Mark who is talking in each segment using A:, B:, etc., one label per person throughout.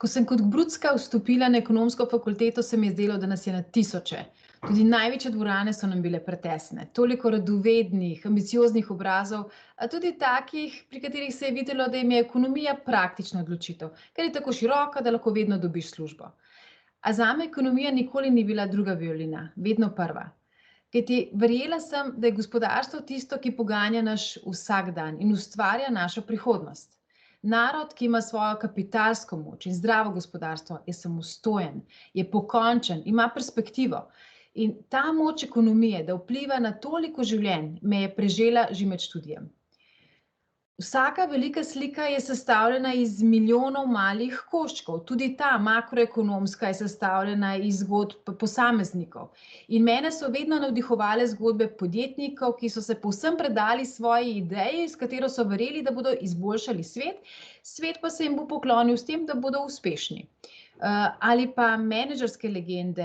A: Ko sem kot brucka vstopila na ekonomsko fakulteto, se mi je zdelo, da nas je na tisoče. Tudi največje dvorane so nam bile pretesne. Toliko radovednih, ambicioznih obrazov, a tudi takih, pri katerih se je videlo, da jim je ekonomija praktična odločitev, ker je tako široka, da lahko vedno dobiš službo. A zame ekonomija nikoli ni bila druga violina, vedno prva. Kajti verjela sem, da je gospodarstvo tisto, ki poganja naš vsakdan in ustvarja našo prihodnost. Narod, ki ima svojo kapitalsko moč in zdravo gospodarstvo, je samostojen, je pokončen, ima perspektivo. In ta moč ekonomije, da vpliva na toliko življenj, me je prežela že med študijem. Vsaka velika slika je sestavljena iz milijonov malih koščkov, tudi ta makroekonomska je sestavljena iz zgodb posameznikov. In mene so vedno navdihovale zgodbe podjetnikov, ki so se povsem predali svoji ideji, s katero so verjeli, da bodo izboljšali svet, svet pa se jim bo poklonil s tem, da bodo uspešni. Ali pa menedžerske legende,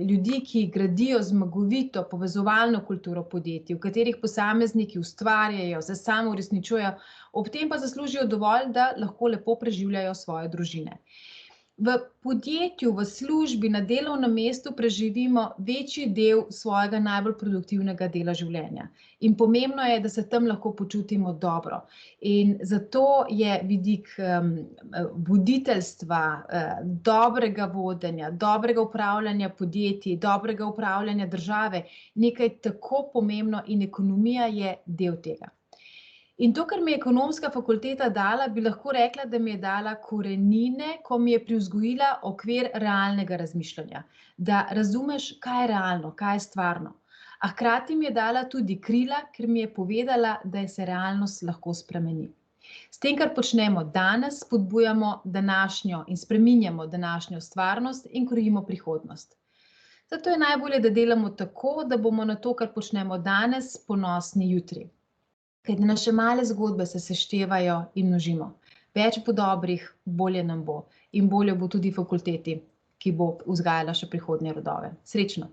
A: ljudi, ki gradijo zmagovito povezovalno kulturo podjetij, v katerih posamezniki ustvarjajo, se samouresničujejo, ob tem pa zaslužijo dovolj, da lahko lepo preživljajo svoje družine. V podjetju, v službi, na delovnem mestu preživimo večji del svojega najbolj produktivnega dela življenja. In pomembno je, da se tam lahko počutimo dobro. In zato je vidik voditeljstva, dobrega vodenja, dobrega upravljanja podjetij, dobrega upravljanja države nekaj tako pomembno in ekonomija je del tega. In to, kar mi je ekonomska fakulteta dala, bi lahko rekla, da mi je dala korenine, ko mi je privzgojila okvir realnega razmišljanja. Da razumeš, kaj je realno, kaj je stvarno. A hkrati mi je dala tudi krila, ker mi je povedala, da se realnost lahko spremeni. S tem, kar počnemo danes, spodbujamo današnjo in spreminjamo današnjo stvarnost in krojimo prihodnost. Zato je najbolje, da delamo tako, da bomo na to, kar počnemo danes, ponosni jutri. Ker naše male zgodbe se seštevajo in množimo. Več bo dobrih, bolje nam bo. In bolje bo tudi fakulteti, ki bo vzgajala še prihodnje rodove. Srečno!